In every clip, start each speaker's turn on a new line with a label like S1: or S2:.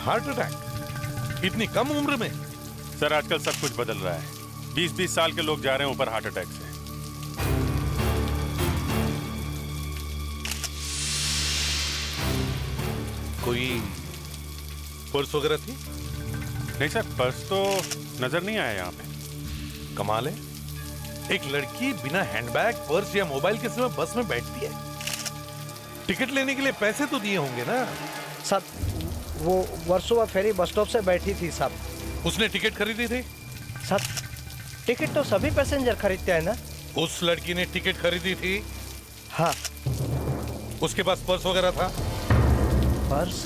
S1: Heart attack इतनी कम उम्र में?
S2: सर आजकल सब कुछ बदल रहा है। 20-20 साल के लोग जा रहे हैं ऊपर हार्ट अटैक से।
S1: कोई पर्स वगैरह थी?
S2: नहीं सर, पर्स तो नजर नहीं आया यहाँ पे।
S1: कमाल है, एक लड़की बिना हैंडबैग, पर्स या मोबाइल के समय बस में बैठती है। टिकट लेने के लिए पैसे तो दिए होंगे ना?
S3: साहब, वो वर्सोवा फेरी बस स्टॉप से बैठी थी साहब।
S1: उसने टिकट खरीदी थी?
S3: साहब, टिकट तो सभी पैसेंजर खरीदते हैं ना।
S1: उस लड़की ने टिकट खरीदी थी?
S3: हाँ।
S1: उसके पास पर्स वगैरह था?
S3: पर्स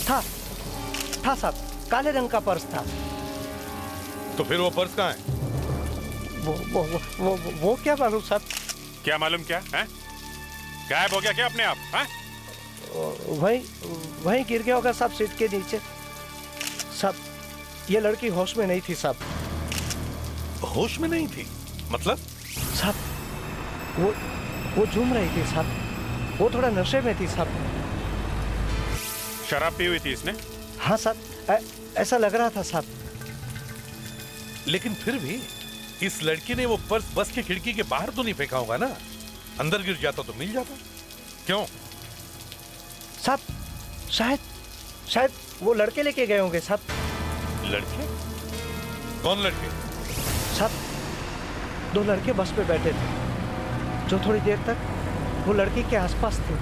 S3: था साहब, काले रंग का पर्स था।
S1: तो फिर वो पर्स कहाँ है?
S3: वो क्या मालूम साहब।
S2: क्या मालूम क्या है? गायब हो गया क्या अपने आप? है?
S3: वहीं गिर गया होगा साहब, सीट के नीचे। साहब, ये लड़की होश में नहीं थी साहब।
S1: होश में नहीं थी मतलब?
S3: साहब, वो झूम रही थी साहब। वो थोड़ा नशे में थी साहब।
S2: शराब पी हुई थी इसने?
S3: हाँ साहब, ऐसा लग रहा था साहब।
S1: लेकिन फिर भी इस लड़की ने वो पर्स बस की खिड़की के बाहर तो नहीं फेंका होगा ना? अंदर गिर जाता तो मिल जाता। क्यों
S3: साहब? शायद वो लड़के लेके गए होंगे साहब।
S1: लड़के? कौन लड़के?
S3: साहब, 2 लड़के बस पे बैठे थे जो थोड़ी देर तक वो लड़की के आसपास थे।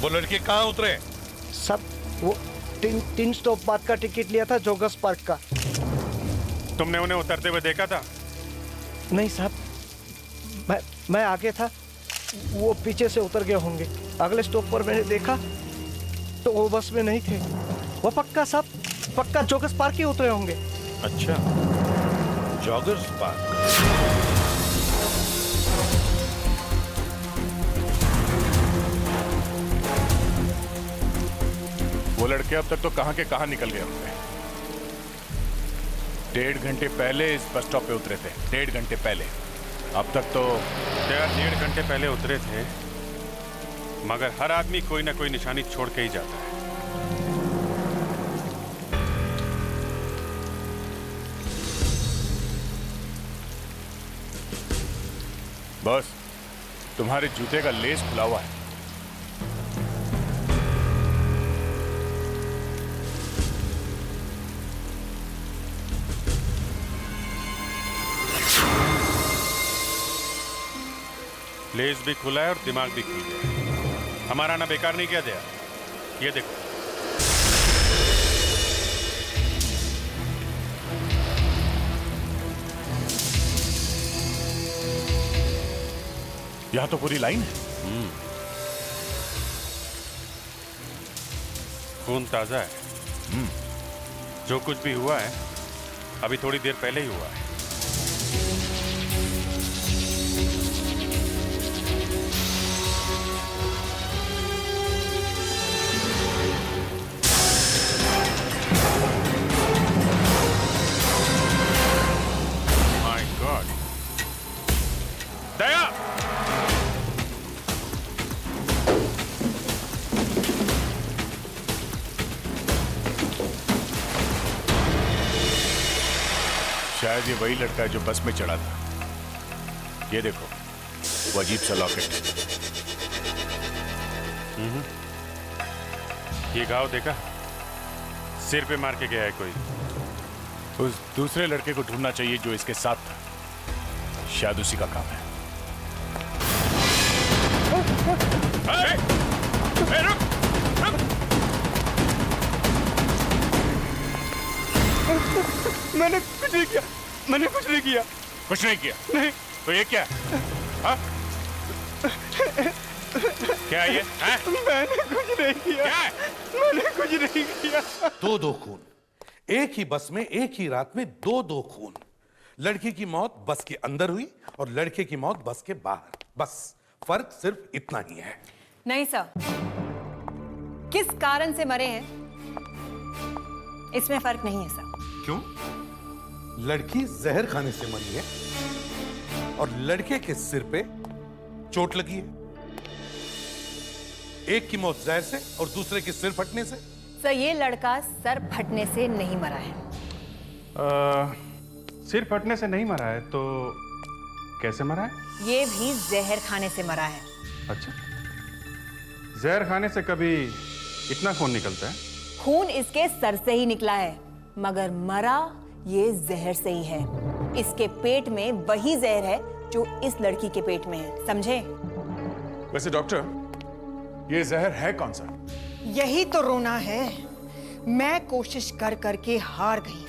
S1: वो लड़के कहाँ उतरे?
S3: सब वो तीन स्टॉप बाद का टिकट लिया था, जोगर्स पार्क का।
S2: तुमने उन्हें उतरते हुए देखा था?
S3: नहीं साहब, मैं आगे था, वो पीछे से उतर गए होंगे। अगले स्टॉप पर मैंने देखा तो वो बस में नहीं थे। वो पक्का साहब, पक्का जोगर्स पार्क ही उतरे होंगे।
S1: अच्छा, जॉगर्स पार्क।
S4: वो लड़के अब तक तो कहां के कहां निकल गए होंगे। 1.5 घंटे पहले इस बस स्टॉप पे उतरे थे। 1.5 घंटे पहले। अब तक तो
S2: यार 1.5 घंटे पहले उतरे थे, मगर हर आदमी कोई ना कोई निशानी छोड़ के ही जाता है।
S4: बस तुम्हारे जूते का लेस खुला हुआ है।
S2: लेस भी खुला है और दिमाग भी खुल गया है। हमारा आना बेकार नहीं किया दिया। ये देखो,
S4: यहां तो पूरी लाइन है।
S2: खून ताजा है। जो कुछ भी हुआ है अभी थोड़ी देर पहले ही हुआ है। माय गॉड, दया!
S4: शायद ये वही लड़का है जो बस में चढ़ा था। ये देखो, वो अजीब सा लॉकेट।
S2: ये घाव देखा? सिर पे मार के गया है कोई।
S4: उस दूसरे लड़के को ढूंढना चाहिए जो इसके साथ था। शायद उसी का काम है।
S2: रुक!
S4: मैंने कुछ नहीं किया। कुछ नहीं किया?
S2: नहीं।
S4: तो ये क्या? हाँ?
S2: क्या ये?
S3: मैंने कुछ नहीं किया।
S2: क्या है?
S3: मैंने कुछ नहीं किया।
S1: 2 खून एक ही बस में, एक ही रात में 2 खून। लड़की की मौत बस के अंदर हुई और लड़के की मौत बस के बाहर। बस फर्क सिर्फ इतना ही है।
S5: नहीं सर, किस कारण से मरे हैं इसमें फर्क नहीं है सर।
S2: क्यों?
S1: लड़की जहर खाने से मरी है और लड़के के सिर पे चोट लगी है। एक की मौत जहर से और दूसरे के सिर फटने से।
S5: सर, ये लड़का सर फटने से नहीं मरा है।
S2: सिर फटने से नहीं मरा है तो कैसे मरा है?
S5: ये भी जहर खाने से मरा है।
S2: अच्छा, जहर खाने से कभी इतना खून निकलता है?
S5: खून इसके सर से ही निकला है, मगर मरा ये जहर से ही है। इसके पेट में वही जहर है जो इस लड़की के पेट में है, समझे?
S4: वैसे डॉक्टर, ये जहर है कौन सा?
S6: यही तो रोना है। मैं कोशिश कर करके हार गई।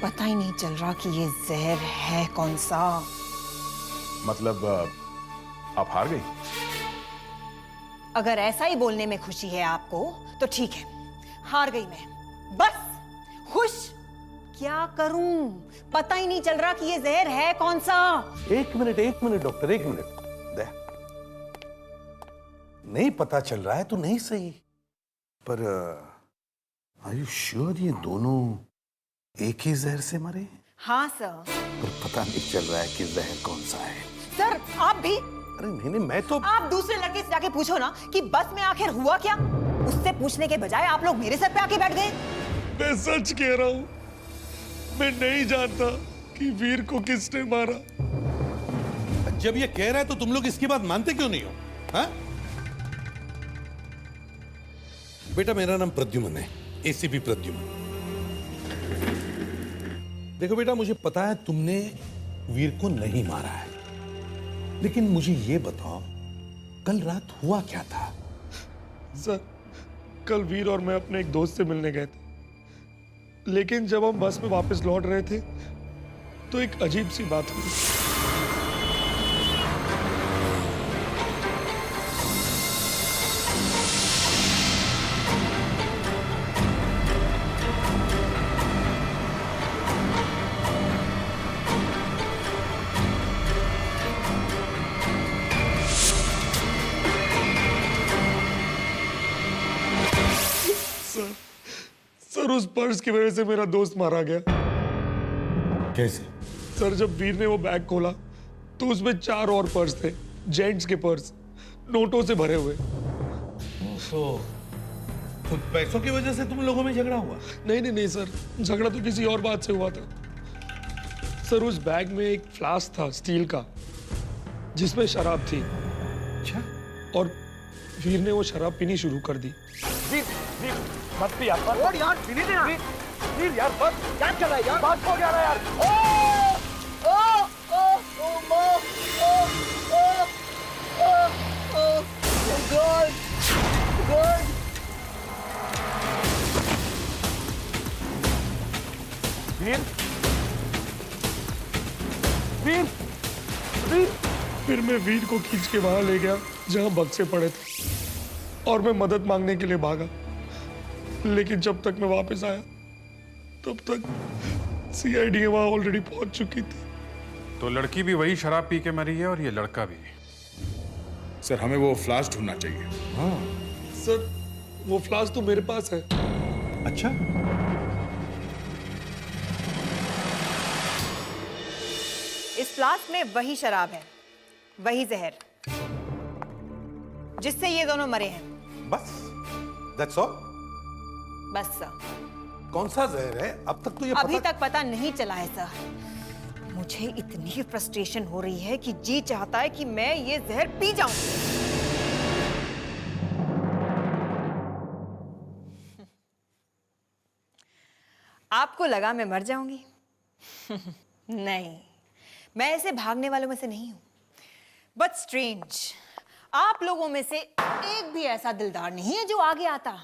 S6: पता ही नहीं चल रहा कि ये जहर है कौन सा।
S4: मतलब आप हार गई?
S6: अगर ऐसा ही बोलने में खुशी है आपको तो ठीक है, हार गई मैं। बस खुश क्या करूं, पता ही नहीं चल रहा कि ये जहर है कौन सा।
S1: एक मिनट डॉक्टर, एक मिनट। नहीं पता चल रहा है तो नहीं सही, पर आर यू श्योर ये दोनों एक ही जहर से मरे?
S6: हाँ सर।
S1: पर पता नहीं चल रहा है कि जहर कौन सा है।
S6: सर आप भी?
S1: अरे नहीं, मैं तो
S6: आप दूसरे लड़के से जाके पूछो ना कि बस में आखिर हुआ क्या। उससे पूछने के बजाय आप लोग मेरे सर पे आके बैठ गए।
S7: मैं सच कह रहा हूं, मैं नहीं जानता कि वीर को किसने मारा।
S1: जब ये कह रहा है तो तुम लोग इसकी बात मानते क्यों नहीं हो? हाँ? बेटा, मेरा नाम प्रद्युमन है, एसीपी प्रद्युमन। देखो बेटा, मुझे पता है तुमने वीर को नहीं मारा है, लेकिन मुझे ये बताओ कल रात हुआ क्या था?
S7: सर, कल वीर और मैं अपने एक दोस्त से मिलने गए थे, लेकिन जब हम बस में वापस लौट रहे थे तो एक अजीब सी बात हुई। सर, उस पर्स की वजह से मेरा दोस्त मारा गया।
S1: कैसे?
S7: सर, जब वीर ने वो बैग खोला तो उसमें 4 और पर्स थे, जेंट्स के पर्स, नोटों से भरे हुए।
S1: तो पैसों की वजह से तुम लोगों में झगड़ा हुआ?
S7: नहीं सर, झगड़ा तो किसी और बात से हुआ था। सर, उस बैग में एक फ्लास्क था स्टील का, जिसमें शराब थी।
S1: अच्छा।
S7: और वीर ने वो शराब पीनी शुरू कर दी।
S3: मत भी यार, और यार पीने दे यार। वीर यार, बस क्या चल रहा है यार? बात हो गया ना यार। ओ ओ ओ ओ मां, ओ ओ ओ ओ गॉड गॉड। वीर वीर वीर।
S7: फिर मैं वीर को खींच के वहां ले गया जहां बक्से पड़े थे, और मैं मदद मांगने के लिए भागा। लेकिन जब तक मैं वापस आया तब तक सीआईडी वहां ऑलरेडी पहुंच चुकी थी।
S2: तो लड़की भी वही शराब पी के मरी है और ये लड़का भी।
S4: सर, हमें वो फ्लास्क ढूंढना चाहिए।
S7: सर, वो फ्लास्क तो मेरे पास है।
S1: अच्छा,
S6: इस फ्लास्क में वही शराब है, वही जहर जिससे ये दोनों मरे हैं।
S1: बस दैट्स ऑल?
S6: बस सर।
S1: कौन सा जहर है? अब तक तो ये
S6: अभी तक पता नहीं चला है सर। मुझे इतनी फ्रस्ट्रेशन हो रही है कि जी चाहता है कि मैं ये जहर पी जाऊं। आपको लगा मैं मर जाऊंगी? नहीं, मैं ऐसे भागने वालों में से नहीं हूं। बट स्ट्रेंज, आप लोगों में से एक भी ऐसा दिलदार नहीं है जो आगे आता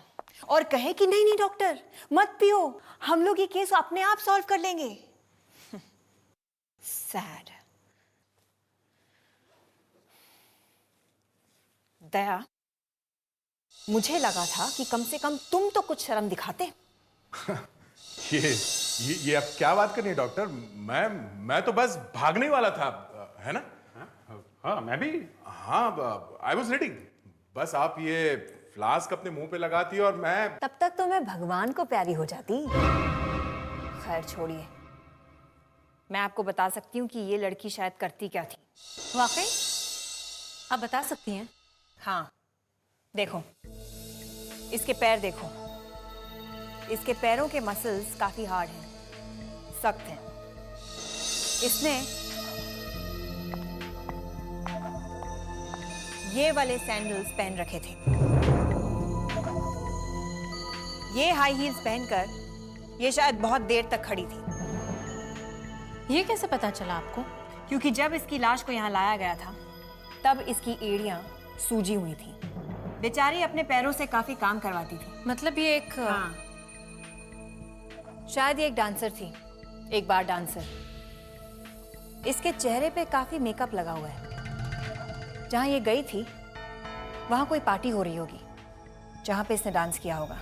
S6: और कहे कि नहीं नहीं डॉक्टर मत पियो, हम लोग ये केस अपने आप सॉल्व कर लेंगे। सैड। दया, मुझे लगा था कि कम से कम तुम तो कुछ शर्म दिखाते।
S4: ये अब क्या बात करनी है डॉक्टर? मैं तो बस भागने वाला था, है ना?
S2: हाँ, मैं भी।
S4: हाँ, आई वॉज रेडी। बस आप ये
S8: फ्लास्क अपने मुंह पे लगाती और मैं।
S5: तब तक तो मैं भगवान को प्यारी हो जाती। खैर छोड़िए, मैं आपको बता सकती हूँ कि ये लड़की शायद करती क्या थी।
S6: वाकई आप बता सकती हैं?
S5: हाँ, देखो, इसके पैर देखो। इसके पैरों के मसल्स काफी हार्ड हैं, सख्त हैं। इसने ये वाले सैंडल्स पहन रखे थे। ये हाई हील्स पहनकर ये शायद बहुत देर तक खड़ी थी।
S6: ये कैसे पता चला आपको?
S5: क्योंकि जब इसकी लाश को यहाँ लाया गया था तब इसकी एड़ियां सूजी हुई थी। बेचारी अपने पैरों से काफी काम करवाती थी।
S6: मतलब ये एक
S5: हाँ, शायद ये एक डांसर थी, एक बार डांसर। इसके चेहरे पे काफी मेकअप लगा हुआ है। जहां ये गई थी वहां कोई पार्टी हो रही होगी जहां पे इसने डांस किया होगा।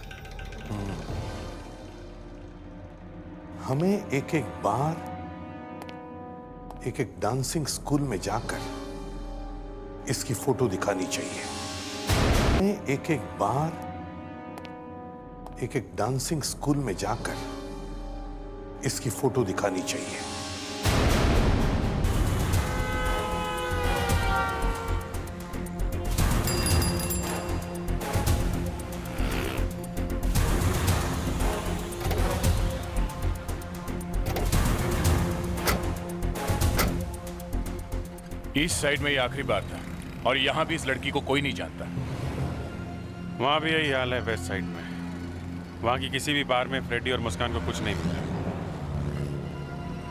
S1: हमें एक एक बार एक एक डांसिंग स्कूल में जाकर इसकी फोटो दिखानी चाहिए। हमें एक एक बार एक एक डांसिंग स्कूल में जाकर इसकी फोटो दिखानी चाहिए।
S4: ईस्ट साइड में ये आखिरी बार था और यहाँ भी इस लड़की को कोई नहीं जानता।
S2: वहाँ भी यही हाल है वेस्ट साइड में। वहाँ की किसी भी बार में फ्रेडी और मुस्कान को कुछ नहीं मिला।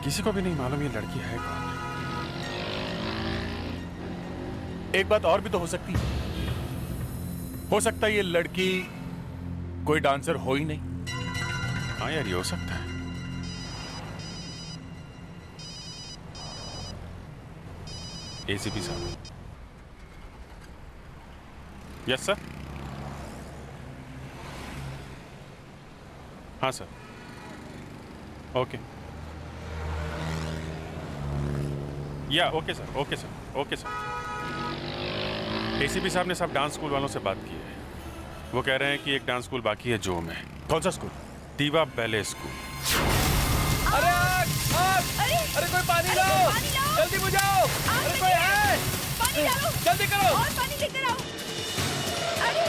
S2: किसी को भी नहीं मालूम ये लड़की है कौन।
S4: एक बात और भी तो हो सकती है। हो सकता है ये लड़की कोई डांसर हो ही नहीं।
S2: हाँ यार, ये हो सकता है। एसीपी साहब। Yes sir. हाँ सर, ओके। या okay sir, okay sir, okay sir. ACP साहब ने सब डांस स्कूल वालों से बात की है। वो कह रहे हैं कि एक डांस स्कूल बाकी है जो में।
S4: कौन सा स्कूल?
S2: टीवा ballet school.
S3: अरे आग, अरे कोई पानी लाओ, जल्दी बुझाओ। अरे कोई है?
S6: पानी डालो,
S3: जल्दी करो।
S6: और पानी लेकर आओ। अरे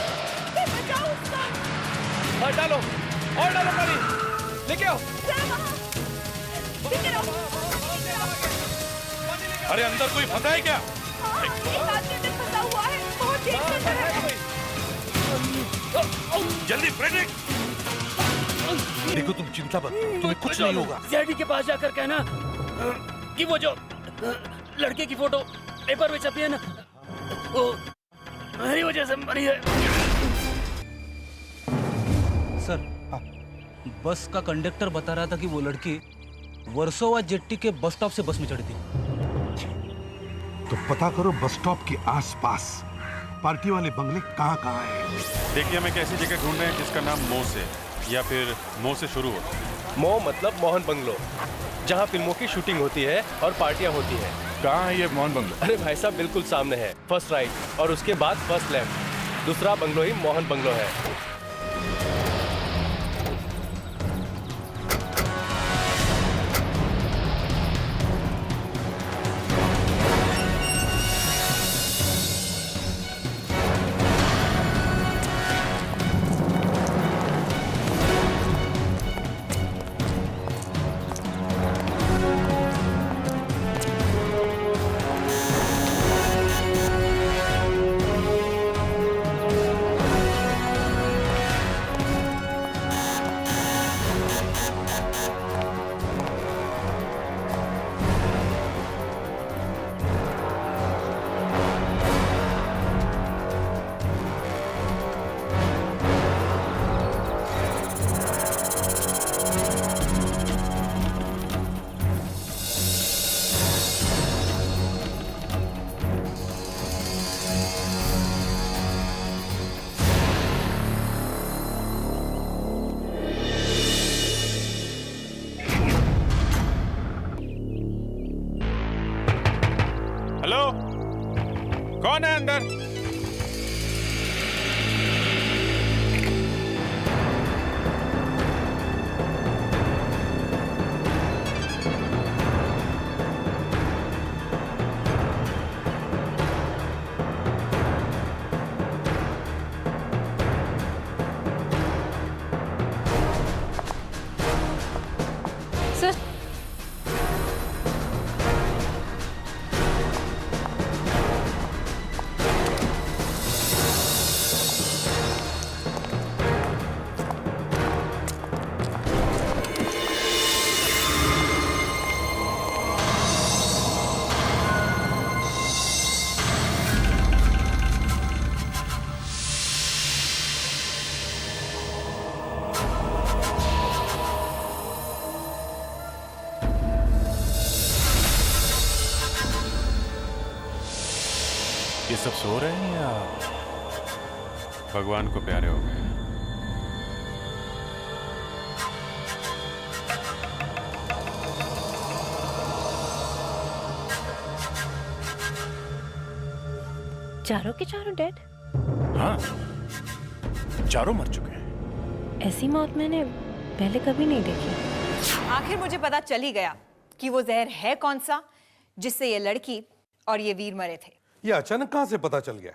S6: ये बचाओ उसको।
S3: और डालो पानी, लेके आओ।
S6: जरा वहाँ, लेकर आओ।
S1: अरे अंदर कोई फंसा है क्या?
S6: हाँ, एक आदमी अंदर फंसा हुआ है, बहुत देर से अंदर है।
S1: जल्दी फ्रेडरिक, देखो तुम चिंता मत करो, तुम्हें कुछ नहीं होगा।
S9: सीआईडी के पास जाकर कहना कि वो जो लड़के की फोटो पेपर में छपी है ना, वो मेरी वजह से मरी है।
S10: सर, बस का कंडक्टर बता रहा था कि वो लड़की वर्सोवा जेट्टी के बस स्टॉप से बस में चढ़ी थी।
S1: तो पता करो बस स्टॉप के आसपास पार्टी वाले बंगले कहाँ हैं।
S2: देखिए, हम एक ऐसी जगह ढूंढ रहे हैं जिसका नाम मो से या फिर मो से शुरू होता है।
S3: मो मतलब मोहन बंगलो, जहाँ फिल्मों की शूटिंग होती है और पार्टियां होती हैं।
S4: कहाँ है ये मोहन बंगलो?
S3: अरे भाई साहब, बिल्कुल सामने है, फर्स्ट राइट और उसके बाद फर्स्ट लेफ्ट। दूसरा बंगलो ही मोहन बंगलो है।
S2: हेलो, कौन है अंदर?
S11: सर
S4: ये सब सो रहे हैं या
S2: भगवान को प्यारे हो गए।
S11: चारों के चारों डेड?
S4: हाँ, चारों मर चुके हैं।
S11: ऐसी मौत मैंने पहले कभी नहीं देखी।
S6: आखिर मुझे पता चल ही गया कि वो जहर है कौन सा जिससे ये लड़की और ये वीर मरे थे।
S1: ये अचानक कहां से पता चल गया?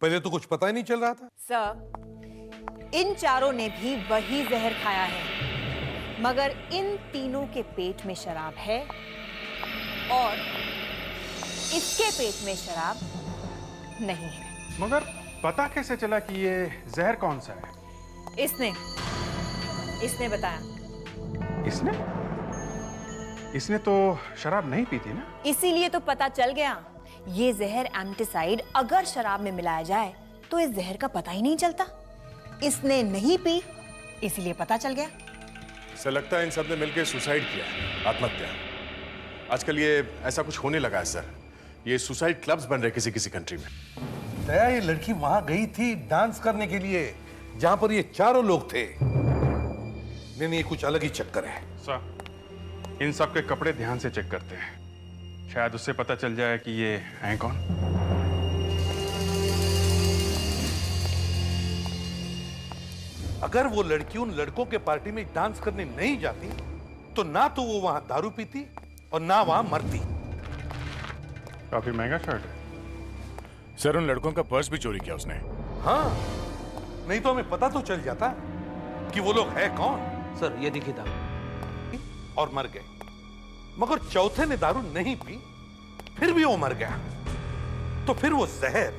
S1: पहले तो कुछ पता ही नहीं चल रहा था।
S6: सर, इन चारों ने भी वही जहर खाया है, मगर इन तीनों के पेट में शराब है और इसके पेट में शराब नहीं है।
S2: मगर पता कैसे चला कि ये जहर कौन सा है?
S6: इसने बताया।
S2: इसने तो शराब नहीं पी थी ना?
S6: इसीलिए तो पता चल गया। ये जहर एंटीसाइड अगर शराब में मिलाया जाए तो इस जहर का पता ही नहीं चलता। इसने नहीं पी, इसीलिए पता चल गया।
S8: ऐसा लगता है इन सब ने मिलकर सुसाइड किया है, आत्महत्या। आजकल ये ऐसा कुछ होने लगा है सर। ये सुसाइड क्लब्स बन रहे किसी किसी कंट्री में।
S1: दया, ये लड़की वहां गई थी डांस करने के लिए जहां पर ये चारों लोग थे। नहीं, ये कुछ अलग ही चक्कर है।
S2: सर, इन सब के कपड़े ध्यान से चेक करते हैं, शायद उससे पता चल जाए कि ये हैं कौन।
S1: अगर वो लड़की उन लड़कों के पार्टी में डांस करने नहीं जाती तो ना तो वो वहां दारू पीती और ना वहां मरती।
S2: काफी महंगा शर्ट है।
S4: सर, उन लड़कों का पर्स भी चोरी किया उसने।
S1: हाँ, नहीं तो हमें पता तो चल जाता कि वो लोग है कौन।
S10: सर ये देखिए था।
S1: और मर गए। मगर चौथे ने दारू नहीं पी, फिर भी वो मर गया। तो फिर वो जहर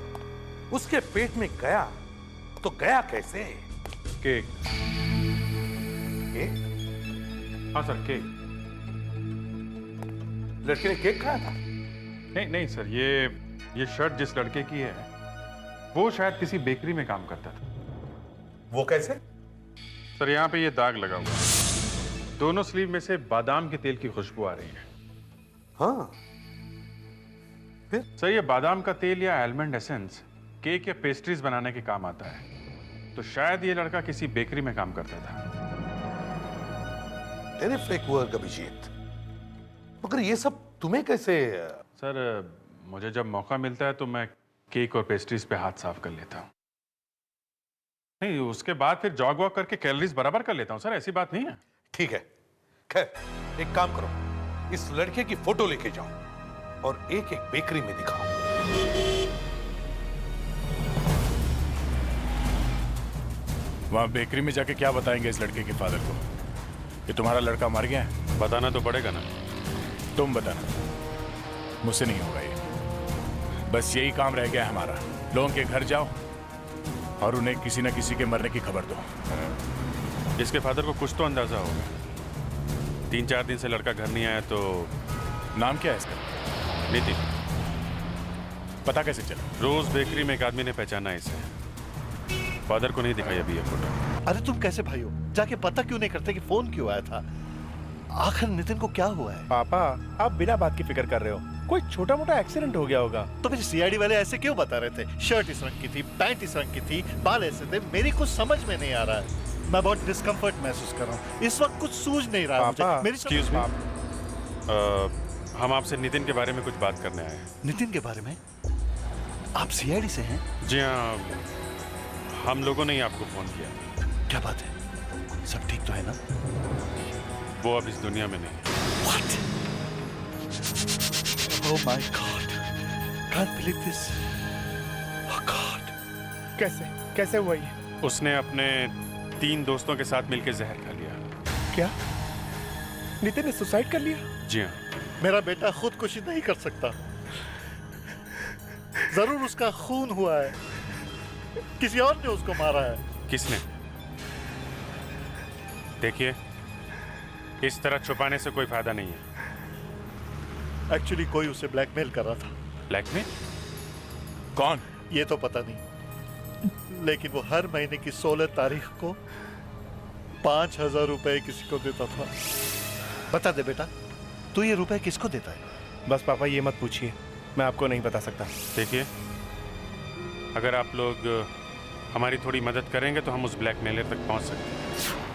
S1: उसके पेट में गया तो गया कैसे?
S2: केक।
S1: केक?
S2: हाँ सर, केक।
S1: लड़के ने केक खाया था?
S2: नहीं सर, ये शर्ट जिस लड़के की है वो शायद किसी बेकरी में काम करता था।
S1: वो कैसे?
S2: सर, यहाँ पे ये दाग लगा हुआ है। दोनों स्लीव में से बादाम के तेल की खुशबू आ रही है।
S1: हाँ, फिर?
S2: सर, ये बादाम का तेल या आलमंड एसेंस केक या पेस्ट्रीज बनाने के काम आता है। तो शायद ये लड़का किसी बेकरी में काम करता था।
S1: Terrific work Abhijeet. मगर ये सब तुम्हें कैसे?
S2: सर, मुझे जब मौका मिलता है तो मैं केक और पेस्ट्रीज पे हाथ साफ कर लेता हूँ। नहीं, उसके बाद फिर जॉग वॉक करके कैलोरीज बराबर कर लेता हूँ सर, ऐसी बात नहीं है।
S1: ठीक है, खैर एक काम करो, इस लड़के की फोटो लेके जाओ और एक एक बेकरी में दिखाओ।
S4: वहां बेकरी में जाके क्या बताएंगे इस लड़के के फादर को कि तुम्हारा लड़का मर गया है?
S2: बताना तो पड़ेगा ना।
S4: तुम बताना, मुझसे नहीं होगा ये। बस यही काम रह गया है हमारा। लोगों के घर जाओ और उन्हें किसी न किसी के मरने की खबर दो।
S2: इसके फादर को कुछ तो अंदाजा होगा। 3-4 दिन से लड़का घर नहीं आया। तो
S4: नाम क्या है इसका?
S2: नितिन।
S4: पता कैसे चला?
S2: रोज बेकरी में एक आदमी ने पहचाना इसे। फादर को नहीं दिखाई अभी ये फोटो।
S12: अरे तुम कैसे भाई हो? जाके पता क्यों नहीं करते कि फोन क्यों आया था? आखिर नितिन को क्या हुआ है?
S13: पापा, आप बिना बात की फिक्र कर रहे हो। कोई छोटा मोटा एक्सीडेंट हो गया होगा।
S12: तो फिर सीआईडी वाले ऐसे क्यों बता रहे थे? शर्ट इस रंग की थी, पैंट इस रंग की थी, बाल ऐसे थे। मेरी कुछ समझ में नहीं आ रहा है। मैं बहुत डिस्कम्फर्ट महसूस कर रहा हूँ इस वक्त। कुछ सूझ नहीं रहा मुझे। मेरी
S2: एक्सक्यूज मी, हम आपसे नितिन के बारे में कुछ बात करने आए हैं।
S12: नितिन के बारे में? आप सीआईडी से हैं?
S2: जी हाँ, हम लोगों ने ही आपको फोन किया।
S12: क्या बात है? सब ठीक तो है ना?
S2: वो अब इस दुनिया में नहीं।
S12: What? Oh my God! Can't believe this. Oh God!
S13: कैसे हुआ ये?
S2: उसने अपने 3 दोस्तों के साथ मिलकर जहर खा लिया।
S13: क्या? नितिन ने सुसाइड कर लिया?
S2: जी हाँ।
S12: मेरा बेटा खुदकुशी नहीं कर सकता। जरूर उसका खून हुआ है, किसी और ने उसको मारा है।
S2: किसने? देखिए, इस तरह छुपाने से कोई फायदा नहीं है।
S12: एक्चुअली कोई उसे ब्लैकमेल कर रहा था।
S2: ब्लैकमेल?
S4: कौन?
S12: ये तो पता नहीं, लेकिन वो हर महीने की 16 तारीख को 5,000 रुपए किसी को देता था। बता दे बेटा, तू ये रुपए किसको देता है?
S13: बस पापा ये मत पूछिए, मैं आपको नहीं बता सकता।
S2: देखिए, अगर आप लोग हमारी थोड़ी मदद करेंगे तो हम उस ब्लैकमेलर तक पहुंच सकते हैं।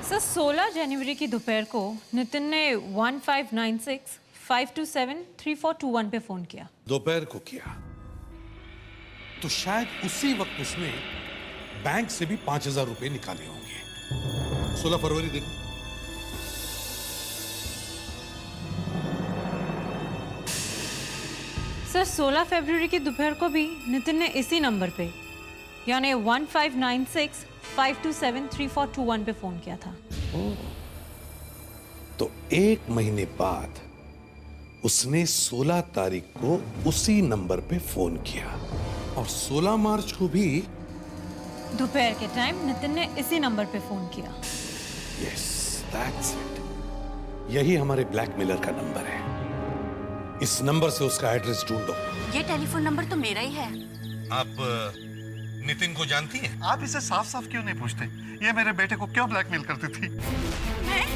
S14: सर 16 जनवरी की दोपहर को नितिन ने 1596-527-3421 पे फोन किया।
S1: दोपहर को किया तो शायद उसी वक्त उसने बैंक से भी 5,000 रुपए निकाले होंगे। 16 फरवरी दिन।
S14: सर 16 फरवरी की दोपहर को भी नितिन ने इसी नंबर पे यानी 1596-527-3421 पे फोन किया था।
S1: तो एक महीने बाद उसने 16 तारीख को उसी नंबर पे फोन किया और 16 मार्च को भी
S14: दोपहर के टाइम नितिन ने इसी नंबर पे फोन किया।
S1: Yes, that's it. यही हमारे ब्लैकमेलर का नंबर है। इस नंबर से उसका एड्रेस ढूंढो।
S11: ये टेलीफोन नंबर तो मेरा ही है।
S1: आप नितिन को जानती हैं?
S12: आप इसे साफ साफ क्यों नहीं पूछते? ये मेरे बेटे को क्यों ब्लैकमेल करती थी?
S11: मैं?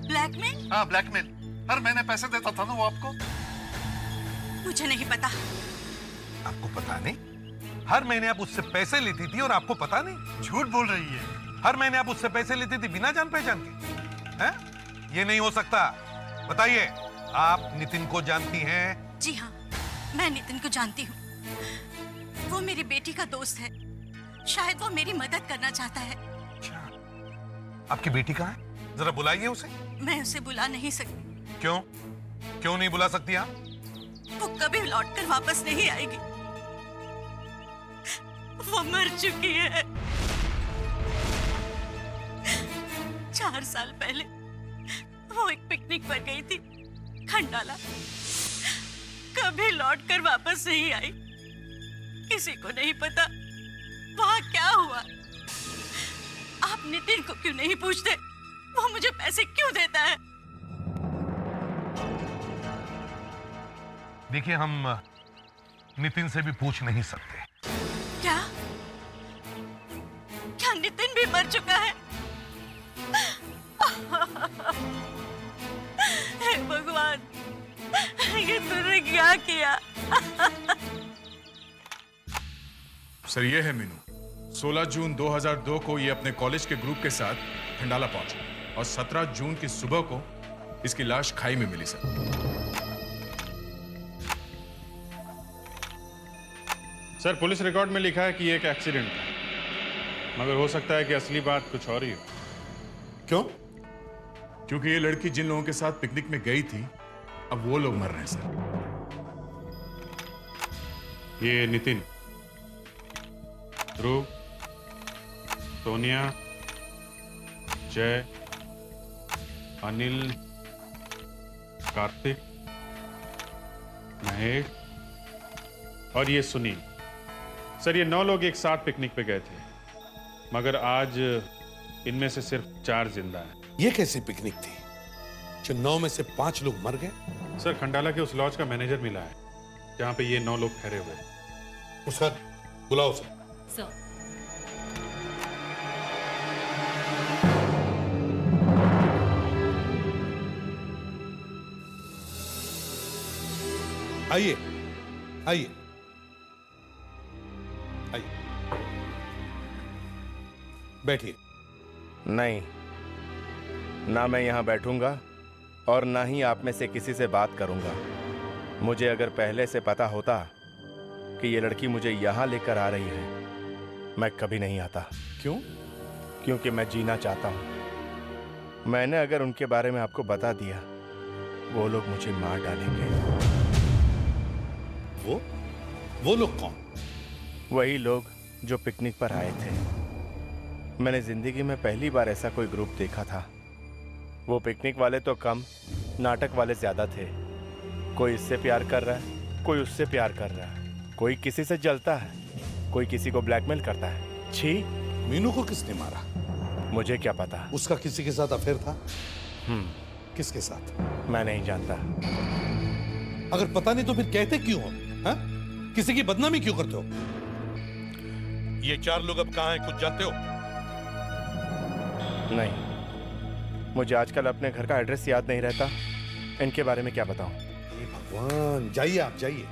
S11: ब्लैकमेल?
S12: हाँ, ब्लैकमेल। हर महीने पैसे देता था ना वो आपको।
S11: मुझे नहीं पता।
S1: आपको पता नहीं? हर महीने आप उससे पैसे लेती थी और आपको पता नहीं?
S12: झूठ बोल रही है।
S1: हर महीने आप उससे पैसे लेती थी बिना जान पहचान के? हैं? ये नहीं हो सकता। बताइए, आप नितिन को जानती हैं?
S11: जी हाँ, मैं नितिन को जानती हूँ। वो मेरी बेटी का दोस्त है। शायद वो मेरी मदद करना चाहता है।
S1: आपकी बेटी कहाँ है? जरा बुलाइए उसे।
S11: मैं उसे बुला नहीं सकती।
S1: क्यों? क्यों नहीं बुला सकती आप?
S11: वो कभी लौटकर वापस नहीं आएगी। वो मर चुकी है। 4 साल पहले वो एक पिकनिक पर गई थी, खंडाला। कभी लौटकर वापस नहीं आई। किसी को नहीं पता वहां क्या हुआ। आप नितिन को क्यों नहीं पूछते? वो मुझे पैसे क्यों देता है?
S1: देखिए, हम नितिन से भी पूछ नहीं सकते।
S11: क्या? क्या नितिन भी मर चुका है? हे भगवान, ये तूने क्या किया?
S8: सर, ये है मीनू। 16 जून 2002 को ये अपने कॉलेज के ग्रुप के साथ खंडाला पहुंचा और 17 जून की सुबह को इसकी लाश खाई में मिली। सर,
S2: सर पुलिस रिकॉर्ड में लिखा है कि ये एक एक्सीडेंट था, मगर हो सकता है कि असली बात कुछ और ही हो।
S1: क्यों?
S8: क्योंकि ये लड़की जिन लोगों के साथ पिकनिक में गई थी, अब वो लोग मर रहे हैं। सर,
S2: ये नितिन, ध्रुव, सोनिया, जय, अनिल, कार्तिक, महेश और ये सुनील। सर, ये 9 लोग एक साथ पिकनिक पे गए थे, मगर आज इनमें से सिर्फ 4 जिंदा हैं।
S1: ये कैसी पिकनिक थी जो 9 में से 5 लोग मर गए?
S2: सर, खंडाला के उस लॉज का मैनेजर मिला है जहां पे ये 9 लोग ठहरे हुए हैं।
S1: उसका बुलाओ सर।
S14: सर,
S1: आइए, आइए, आइए, बैठिए।
S13: नहीं, ना मैं यहाँ बैठूंगा और ना ही आप में से किसी से बात करूंगा। मुझे अगर पहले से पता होता कि ये लड़की मुझे यहाँ लेकर आ रही है, मैं कभी नहीं आता।
S1: क्यों?
S13: क्योंकि मैं जीना चाहता हूँ। मैंने अगर उनके बारे में आपको बता दिया, वो लोग मुझे मार डालेंगे।
S1: वो लोग कौन?
S13: वही लोग जो पिकनिक पर आए थे। मैंने जिंदगी में पहली बार ऐसा कोई ग्रुप देखा था। वो पिकनिक वाले तो कम, नाटक वाले ज्यादा थे। कोई इससे प्यार कर रहा है, कोई उससे प्यार कर रहा है, कोई किसी से जलता है, कोई किसी को ब्लैकमेल करता है। छी।
S1: मीनू को किसने मारा?
S13: मुझे क्या पता।
S1: उसका किसी के साथ अफेयर था? किसके साथ?
S13: मैं नहीं जानता।
S1: अगर पता नहीं तो फिर कहते क्यों हो? हा? किसी की बदनामी क्यों करते हो? ये 4 लोग अब कहां हैं, कुछ जानते हो?
S13: नहीं, मुझे आजकल अपने घर का एड्रेस याद नहीं रहता। इनके बारे में क्या बताऊं?
S1: हे भगवान, जाइए आप, जाइए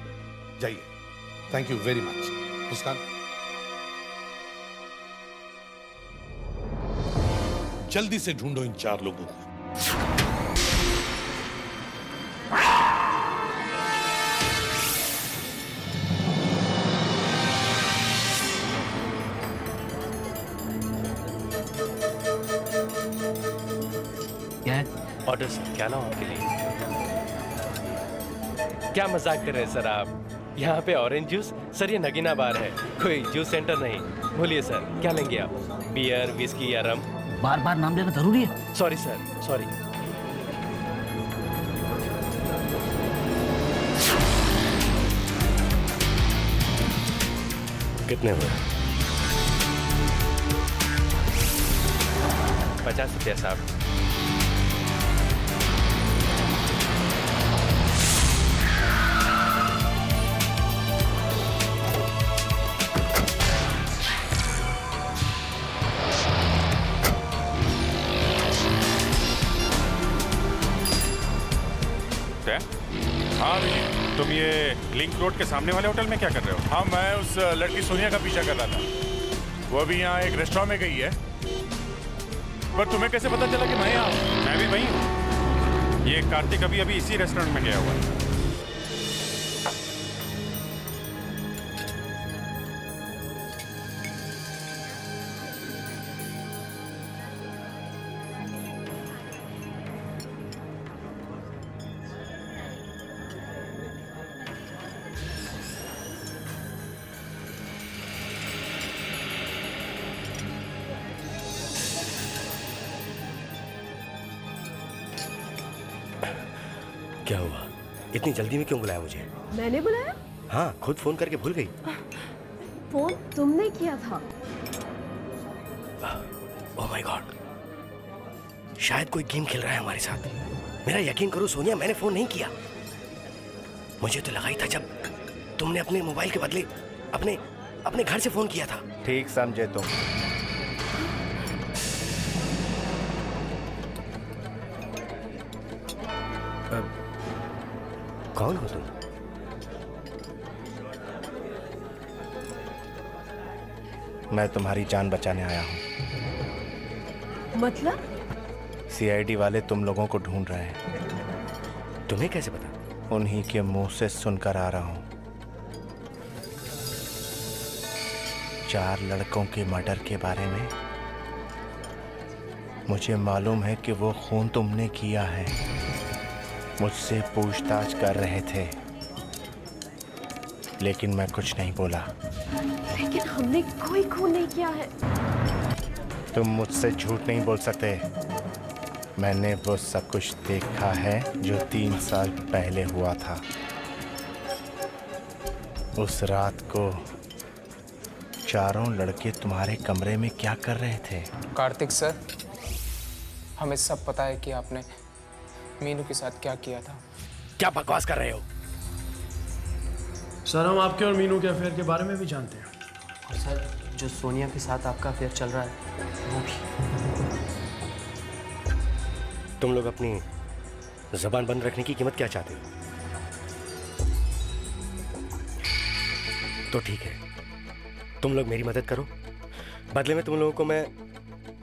S1: जाइए। Thank you very much. Muskan, जल्दी से ढूंढो इन 4 लोगों को।
S15: Order sir. क्या लाऊं आपके लिए? क्या मजाक कर रहे हैं सर आप? यहाँ पे ऑरेंज जूस? सर ये नगीना बार है, कोई जूस सेंटर नहीं। बोलिए सर, क्या लेंगे आप? बियर, विस्की या रम?
S9: बार बार नाम लेना जरूरी है?
S15: Sorry sir, sorry.
S13: कितने हुए?
S15: 50 रुपया साहब।
S2: हाँ भैया, तुम ये लिंक रोड के सामने वाले होटल में क्या कर रहे हो?
S4: हाँ, मैं उस लड़की सोनिया का पीछा कर रहा था। वो अभी यहाँ एक रेस्टोरेंट में गई है। पर तुम्हें कैसे पता चला कि मैं यहाँ हूँ?
S2: मैं भी वही हूँ। ये कार्तिक अभी अभी इसी रेस्टोरेंट में गया हुआ है।
S15: क्या हुआ? इतनी जल्दी में क्यों बुलाया मुझे?
S16: मैंने बुलाया?
S15: हाँ, खुद फोन करके भूल गई।
S16: फोन तुमने किया था?
S15: ओह माय गॉड, शायद कोई गेम खेल रहा है हमारे साथ। मेरा यकीन करो सोनिया, मैंने फोन नहीं किया। मुझे तो लगा ही था जब तुमने अपने मोबाइल के बदले अपने घर से फोन किया था।
S13: ठीक समझे तुम।
S15: कौन हो तुम?
S13: मैं तुम्हारी जान बचाने आया हूँ।
S16: मतलब?
S13: सीआईडी वाले तुम लोगों को ढूंढ रहे हैं।
S15: तुम्हें कैसे पता?
S13: उन्हीं के मुंह से सुनकर आ रहा हूँ। 4 लड़कों के मर्डर के बारे में मुझे मालूम है कि वो खून तुमने किया है। मुझसे पूछताछ कर रहे थे, लेकिन मैं कुछ नहीं बोला।
S16: लेकिन हमने कोई खून नहीं किया है।
S13: तुम मुझसे झूठ नहीं बोल सकते। मैंने वो सब कुछ देखा है जो 3 साल पहले हुआ था। उस रात को 4 लड़के तुम्हारे कमरे में क्या कर रहे थे?
S17: कार्तिक सर, हमें सब पता है कि आपने मीनू के साथ क्या किया था।
S15: क्या बकवास कर रहे हो?
S18: सर, हम आपके और मीनू के अफेयर के बारे में भी जानते हैं।
S17: और सर, जो सोनिया के साथ आपका अफेयर चल रहा है वो भी।
S15: तुम लोग अपनी जबान बंद रखने की कीमत क्या चाहते हो? तो ठीक है, तुम लोग मेरी मदद करो, बदले में तुम लोगों को मैं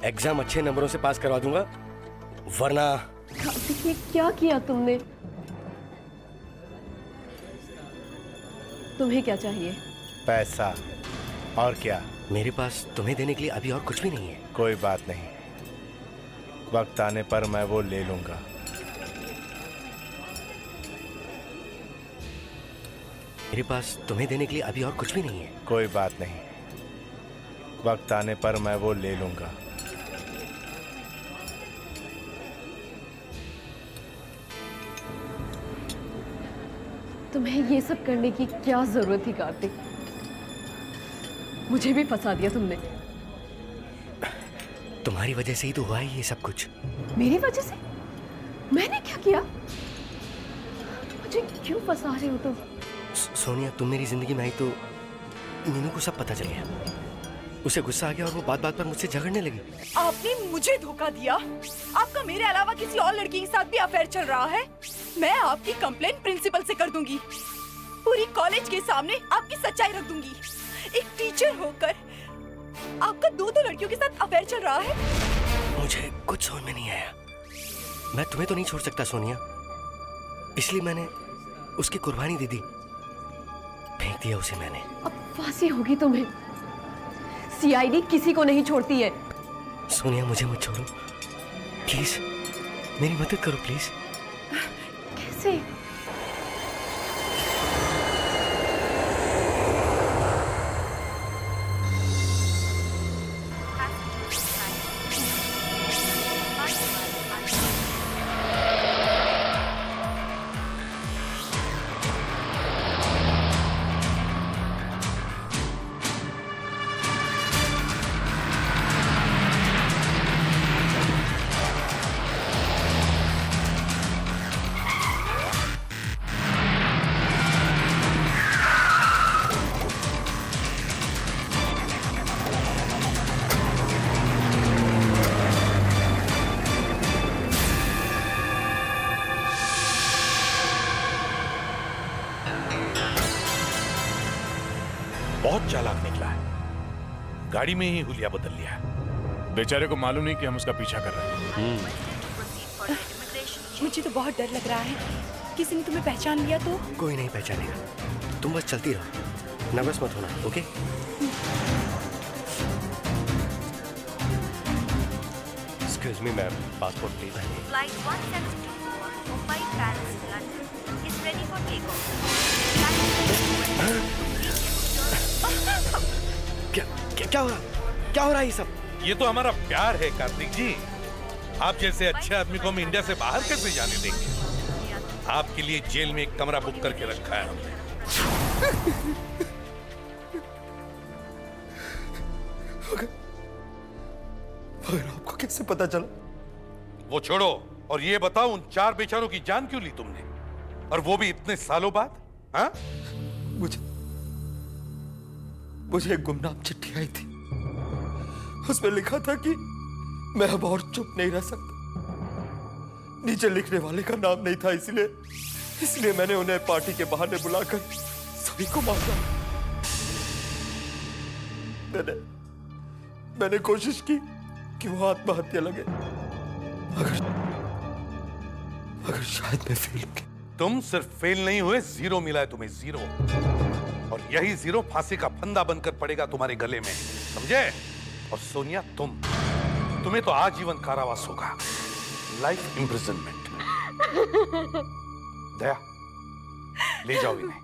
S15: एग्जाम अच्छे नंबरों से पास करवा दूंगा, वरना।
S16: कार्तिक, ये क्या किया तुमने? तुम्हें क्या चाहिए?
S13: पैसा। और क्या?
S15: मेरे पास तुम्हें देने के लिए अभी और कुछ भी नहीं है।
S13: कोई बात नहीं, वक्त आने पर मैं वो ले लूंगा।
S15: मेरे पास तुम्हें देने के लिए अभी और कुछ भी नहीं है।
S13: कोई बात नहीं, वक्त आने पर मैं वो ले लूंगा।
S16: तुम्हें ये सब करने की क्या जरूरत थी कार्तिक? मुझे भी फंसा दिया तुमने।
S15: तुम्हारी वजह से ही तो हुआ है ये सब कुछ।
S16: मेरी वजह से? मैंने क्या किया? मुझे क्यों फंसा रहे हो तुम?
S15: सोनिया, तुम मेरी जिंदगी में आई तो मीनू को सब पता चल गया। उसे गुस्सा आ गया और वो बात बात पर मुझसे झगड़ने लगी।
S6: आपने मुझे धोखा दिया। आपका मेरे अलावा किसी और लड़की के साथ भी अफेयर चल रहा है। मैं आपकी कंप्लेंट प्रिंसिपल से कर दूंगी। पूरी कॉलेज के सामने आपकी सच्चाई रख दूंगी। एक टीचर होकर आपका दो लड़कियों के साथ अफेयर चल रहा है।
S15: मुझे कुछ समझ में नहीं आया। मैं तुम्हें तो नहीं छोड़ सकता सोनिया, इसलिए मैंने उसकी कुर्बानी दे दी। फेंक दिया उसे मैंने।
S16: अब फांसी होगी तुम्हें। सीआईडी किसी को नहीं छोड़ती है।
S15: सोनिया, मुझे मत छोड़ो प्लीज, मेरी मदद करो प्लीज।
S16: कैसे?
S4: बहुत चालाक निकला है, गाड़ी में ही हुलिया बदल लिया है। बेचारे को मालूम नहीं कि हम उसका पीछा कर रहे हैं।
S6: मुझे तो बहुत डर लग रहा है। किसी ने तुम्हें पहचान लिया तो?
S15: कोई नहीं पहचानेगा, तुम बस चलती रहो, नर्वस मत होना, okay? Excuse me ma'am, passport please.
S19: Flight 1724 Mumbai Paris London is ready for takeoff.
S15: क्या हो रहा? क्या हो रहा है ये सब?
S20: ये तो हमारा प्यार है कार्तिक जी। आप जैसे अच्छे आदमी को हम इंडिया से बाहर कैसे जाने देंगे? आपके लिए जेल में एक कमरा बुक करके रखा है हमने।
S15: मगर आपको कैसे पता चला?
S20: वो छोड़ो और ये बताओ, उन 4 बेचारों की जान क्यों ली तुमने, और वो भी इतने सालों बाद? हाँ?
S7: मुझे एक गुमनाम चिट्ठी आई थी। उसमें लिखा था कि मैं अब और चुप नहीं रह सकता। नीचे लिखने वाले का नाम नहीं था, इसलिए मैंने उन्हें पार्टी के बहाने बुलाकर सभी को मारा। मैंने कोशिश की कि वो आत्महत्या लगे, अगर शायद मैं फेल हो गया।
S20: तुम सिर्फ फेल नहीं हुए, 0 मिला है तुम्हें, 0। और यही 0 फांसी का फंदा बनकर पड़ेगा तुम्हारे गले में, समझे? और सोनिया, तुम्हें तो आजीवन कारावास होगा, लाइफ इम्प्रिजनमेंट। दया, ले जाओ इन्हें।